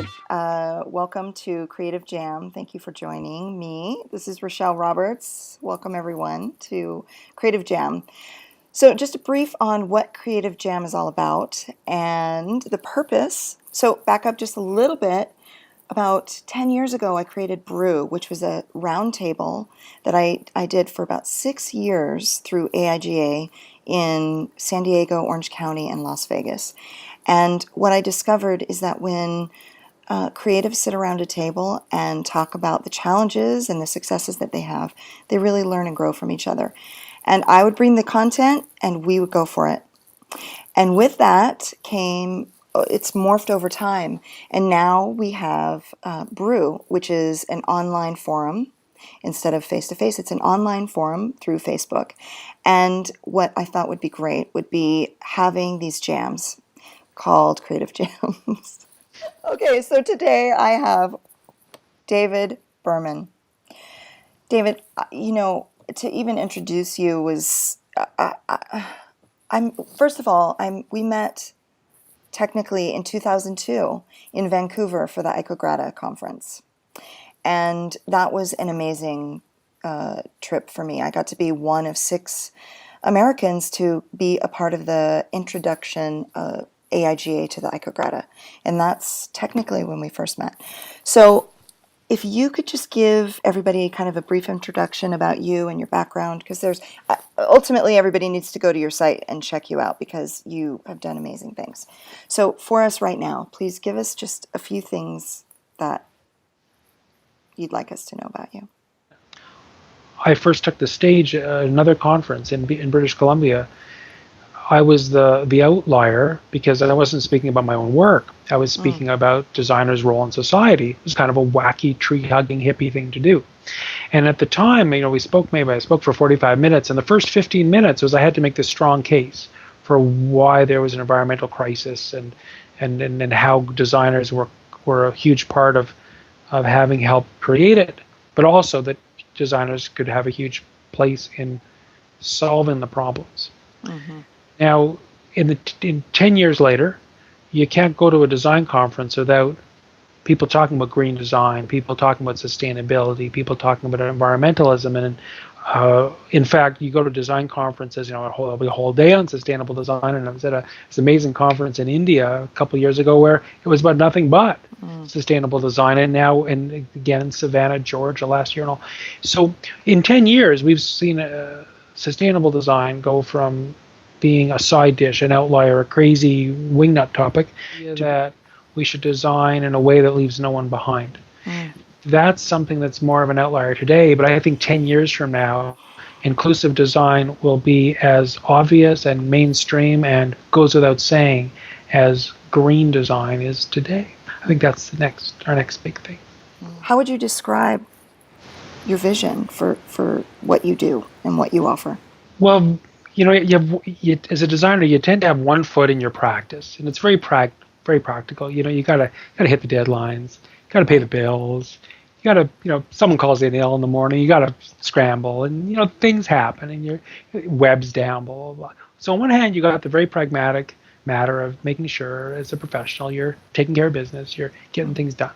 David. Welcome to Creative Jam. Thank you for joining me. This is RaShelle Roberts. Welcome, everyone, to Creative Jam. So just a brief on what Creative Jam is all about and the purpose. So back up just a little bit. About 10 years ago, I created Brew, which was a roundtable that I did for about 6 years through AIGA in San Diego, Orange County, and Las Vegas. And what I discovered is that when creatives sit around a table and talk about the challenges and the successes that they have, they really learn and grow from each other. And I would bring the content and we would go for it. And with that came, it's morphed over time. And now we have Brew, which is an online forum. Instead of face-to-face, it's an online forum through Facebook. And what I thought would be great would be having these jams called Creative Jams. Okay, so today I have David Berman. David, to even introduce you was, we met technically in 2002 in Vancouver for the Icograta conference. And that was an amazing trip for me. I got to be one of 6 Americans to be a part of the introduction AIGA to the Icograta. And that's technically when we first met. So if you could just give everybody kind of a brief introduction about you and your background, because there's ultimately everybody needs to go to your site and check you out because you have done amazing things. So for us right now, please give us just a few things that you'd like us to know about you. I first took the stage at another conference in British Columbia. I was the outlier because I wasn't speaking about my own work. I was speaking about designers' role in society. It was kind of a wacky, tree-hugging, hippie thing to do. And at the time, I spoke for 45 minutes, and the first 15 minutes was I had to make this strong case for why there was an environmental crisis and how designers were a huge part of having helped create it, but also that designers could have a huge place in solving the problems. Mm-hmm. Now, in 10 years later, you can't go to a design conference without people talking about green design, people talking about sustainability, people talking about environmentalism, and in fact, you go to design conferences. There'll be a whole day on sustainable design. And I was at this amazing conference in India a couple of years ago where it was about nothing but sustainable design. And now, and again in Savannah, Georgia, last year and all. So in 10 years, we've seen sustainable design go from being a side dish, an outlier, a crazy wingnut topic, that we should design in a way that leaves no one behind. That's something that's more of an outlier today, but I think 10 years from now, inclusive design will be as obvious and mainstream and goes without saying as green design is today. I think that's our next big thing. How would you describe your vision for what you do and what you offer? Well, as a designer, you tend to have one foot in your practice, and it's very practical. You gotta hit the deadlines, gotta pay the bills, you gotta, someone calls in ill in the morning, you gotta scramble, and things happen, and your web's down, blah blah blah. So on one hand, you got the very pragmatic matter of making sure, as a professional, you're taking care of business, you're getting things done.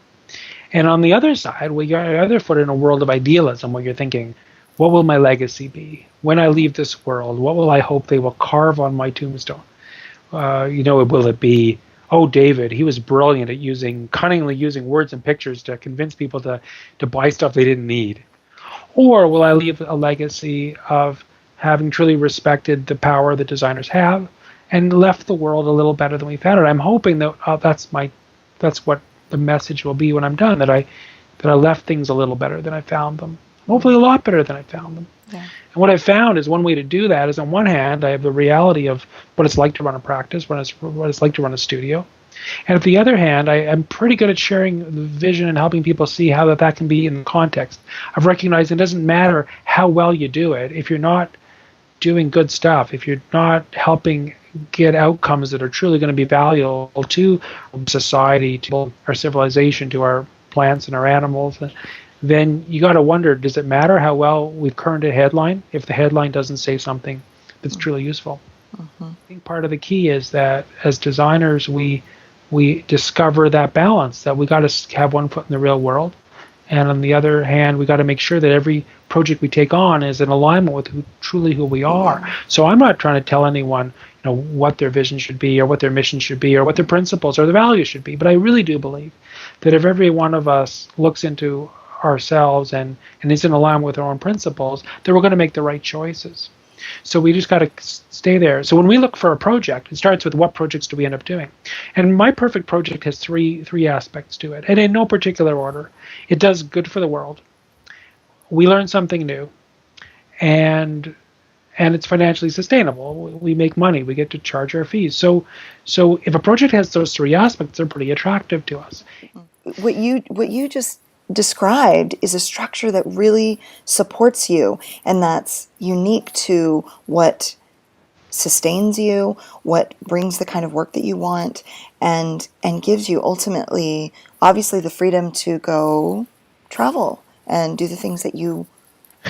And on the other side, we got your other foot in a world of idealism, where you're thinking, what will my legacy be? When I leave this world, what will I hope they will carve on my tombstone? Will it be, oh, David, he was brilliant at cunningly using words and pictures to convince people to buy stuff they didn't need? Or will I leave a legacy of having truly respected the power that designers have and left the world a little better than we found it? I'm hoping that that's what the message will be when I'm done, that I left things a little better than I found them. Hopefully a lot better than I found them. Yeah. And what I've found is one way to do that is, on one hand, I have the reality of what it's like to run a practice, what it's like to run a studio. And at the other hand, I'm pretty good at sharing the vision and helping people see how that can be in the context. I've recognized it doesn't matter how well you do it. If you're not doing good stuff, if you're not helping get outcomes that are truly going to be valuable to society, to our civilization, to our plants and our animals, then you got to wonder, does it matter how well we've kerned a headline if the headline doesn't say something that's truly useful? I think part of the key is that as designers, we we discover that balance, that we got to have one foot in the real world, and on the other hand, we got to make sure that every project we take on is in alignment with who we are. So I'm not trying to tell anyone, what their vision should be, or what their mission should be, or what their principles or their values should be. But I really do believe that if every one of us looks into ourselves and is in alignment with our own principles, then we're going to make the right choices. So we just got to stay there. So when we look for a project, it starts with what projects do we end up doing. And my perfect project has three aspects to it, and in no particular order. It does good for the world. We learn something new, and it's financially sustainable. We make money. We get to charge our fees. So if a project has those three aspects, they're pretty attractive to us. What you just described is a structure that really supports you, and that's unique to what sustains you, what brings the kind of work that you want, and gives you ultimately, obviously, the freedom to go travel and do the things that you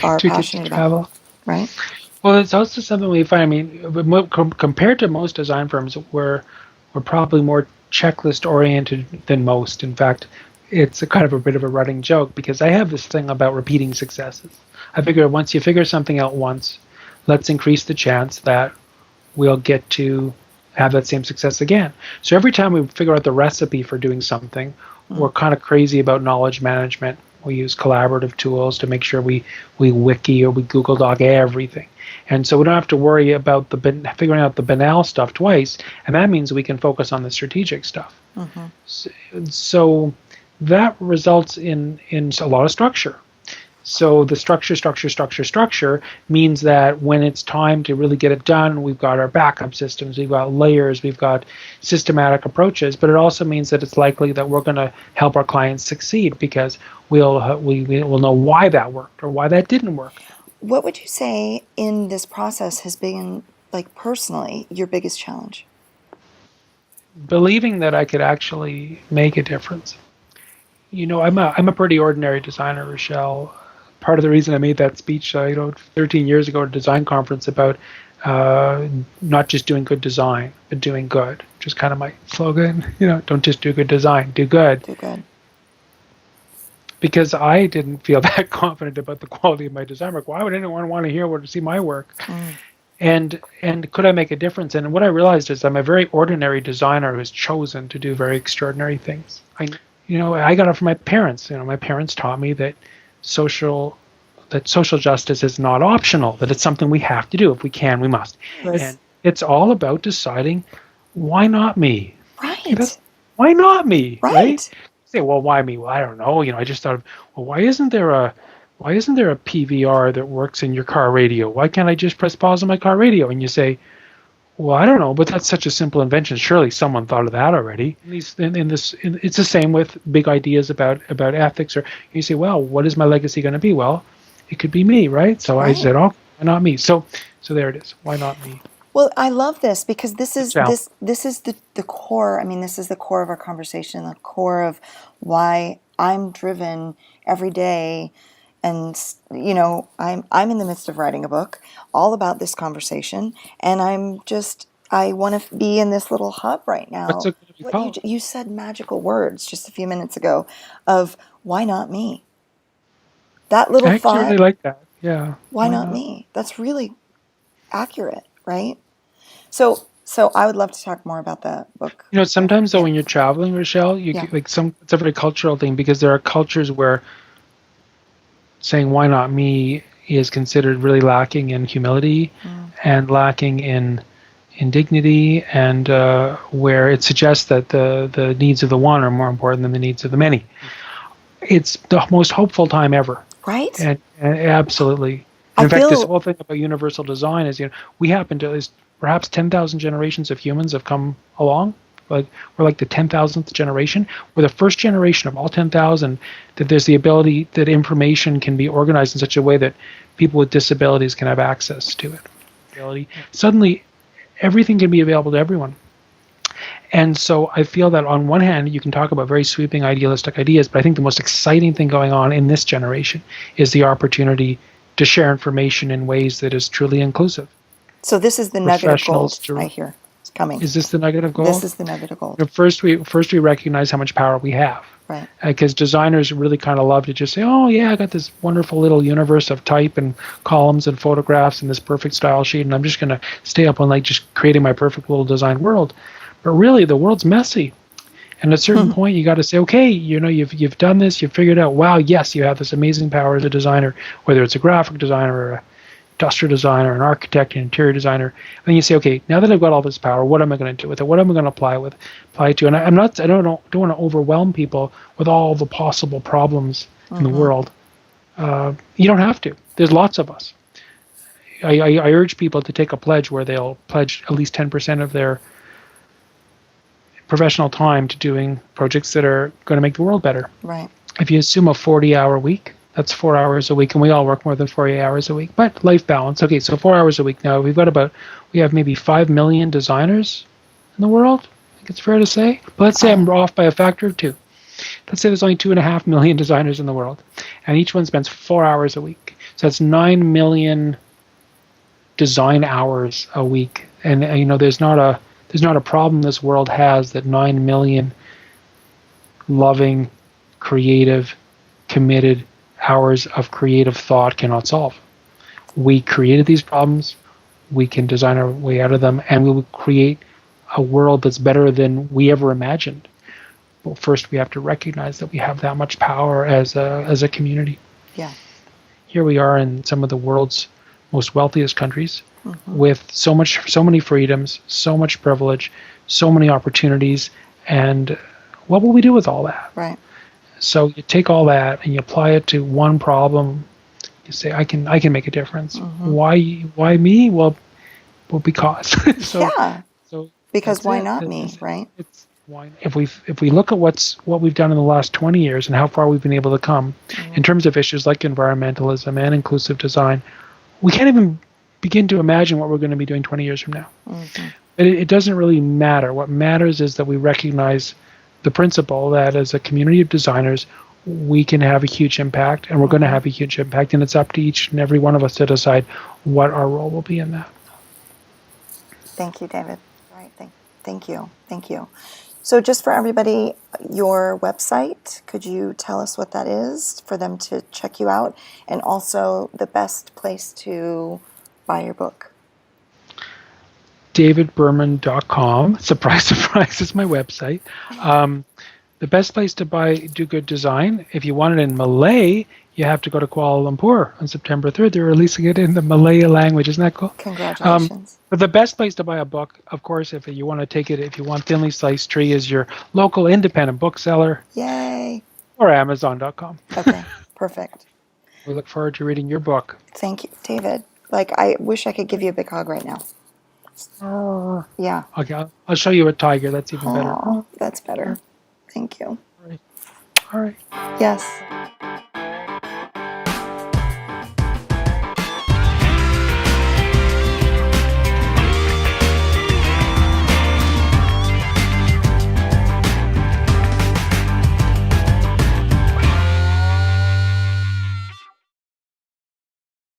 are passionate about. Right? Well, it's also something we find. I mean, compared to most design firms, we're probably more checklist oriented than most. In fact, it's a kind of a bit of a running joke because I have this thing about repeating successes. I figure once you figure something out once, let's increase the chance that we'll get to have that same success again. So every time we figure out the recipe for doing something, we're kind of crazy about knowledge management. We use collaborative tools to make sure we wiki or we Google Doc everything. And so we don't have to worry about figuring out the banal stuff twice, and that means we can focus on the strategic stuff. So that results in a lot of structure. So the structure means that when it's time to really get it done, we've got our backup systems, we've got layers, we've got systematic approaches, but it also means that it's likely that we're going to help our clients succeed because we'll know why that worked or why that didn't work. What would you say in this process has been, like personally, your biggest challenge? Believing that I could actually make a difference. I'm a pretty ordinary designer, RaShelle. Part of the reason I made that speech, 13 years ago at a design conference about not just doing good design, but doing good, which is kind of my slogan. Don't just do good design, do good. Do good. Because I didn't feel that confident about the quality of my design work. Why would anyone want to hear or to see my work? And could I make a difference? And what I realized is I'm a very ordinary designer who's chosen to do very extraordinary things. I got it from my parents. My parents taught me that social justice is not optional, that it's something we have to do. If we can, we must. Yes. And it's all about deciding, why not me? Right. Why not me? Right. Say, well, why me? Well, I don't know. I just thought, well, why isn't there a PVR that works in your car radio? Why can't I just press pause on my car radio? And you say, well, I don't know, but that's such a simple invention. Surely someone thought of that already. It's the same with big ideas about ethics. Or you say, well, what is my legacy going to be? Well, it could be me, right? So I said, oh, why not me? So there it is. Why not me? Well, I love this because this is the core. I mean, this is the core of our conversation, the core of why I'm driven every day. And I'm in the midst of writing a book all about this conversation, and I want to be in this little hub right now. You said magical words just a few minutes ago of why not me? That little thought. I actually really like that. Yeah. Why not me? That's really accurate, right? So I would love to talk more about the book. Sometimes though when you're traveling, RaShelle, it's a very cultural thing because there are cultures where saying why not me is considered really lacking in humility and lacking in dignity, and where it suggests that the needs of the one are more important than the needs of the many. It's the most hopeful time ever. Right? And absolutely. In fact, this whole thing about universal design is, we happen to, perhaps 10,000 generations of humans have come along. We're like the 10,000th generation. We're the first generation of all 10,000 that there's the ability that information can be organized in such a way that people with disabilities can have access to it. Suddenly, everything can be available to everyone. And so I feel that on one hand, you can talk about very sweeping idealistic ideas, but I think the most exciting thing going on in this generation is the opportunity to share information in ways that is truly inclusive. So this is the nugget of gold, I hear. coming. Is this the nugget of gold? This is the nugget of gold. First we recognize how much power we have. Right. Because designers really kind of love to just say, oh yeah, I got this wonderful little universe of type and columns and photographs and this perfect style sheet, and I'm just going to stay up all night just creating my perfect little design world. But really, the world's messy. And at a certain point, you got to say, okay, you've done this, you've figured out, wow, yes, you have this amazing power as a designer, whether it's a graphic designer or a industrial designer, an architect, an interior designer. And then you say, okay, now that I've got all this power, what am I going to do with it? What am I going to apply it to? And I don't want to overwhelm people with all the possible problems in the world. You don't have to. There's lots of us. I urge people to take a pledge where they'll pledge at least 10% of their professional time to doing projects that are going to make the world better. Right. If you assume a 40-hour week, that's 4 hours a week, and we all work more than 40 hours a week. But life balance. Okay, so 4 hours a week. Now we have maybe 5 million designers in the world. I think it's fair to say. But let's say I'm off by a factor of 2. Let's say there's only 2.5 million designers in the world, and each one spends 4 hours a week. So that's 9 million design hours a week. And there's not a problem this world has that 9 million loving, creative, committed hours of creative thought cannot solve. We created these problems, we can design our way out of them, and we will create a world that's better than we ever imagined. Well, first we have to recognize that we have that much power as a community. Yeah. Here we are in some of the world's most wealthiest countries with so many freedoms, so much privilege, so many opportunities, and what will we do with all that? Right. So you take all that and you apply it to one problem. You say, I can make a difference. Why me? Well, because. Because why not me, right? It's why. If we look at what we've done in the last 20 years and how far we've been able to come in terms of issues like environmentalism and inclusive design, we can't even begin to imagine what we're going to be doing 20 years from now. But it doesn't really matter. What matters is that we recognize the principle that as a community of designers, we can have a huge impact, and we're going to have a huge impact, and it's up to each and every one of us to decide what our role will be in that. Thank you, David. Right. Thank you. So just for everybody, your website, could you tell us what that is for them to check you out, and also the best place to buy your book? davidberman.com. Surprise, surprise, is my website. The best place to buy Do Good Design, if you want it in Malay, you have to go to Kuala Lumpur on September 3rd. They're releasing it in the Malay language. Isn't that cool? Congratulations. But the best place to buy a book, of course, if you want to take it, if you want Thinly Sliced Tree, is your local independent bookseller. Yay. Or Amazon.com. Okay, perfect. We look forward to reading your book. Thank you, David. I wish I could give you a big hug right now. Yeah. Okay, I'll show you a tiger. That's even better. Oh, that's better. Thank you. All right. Yes.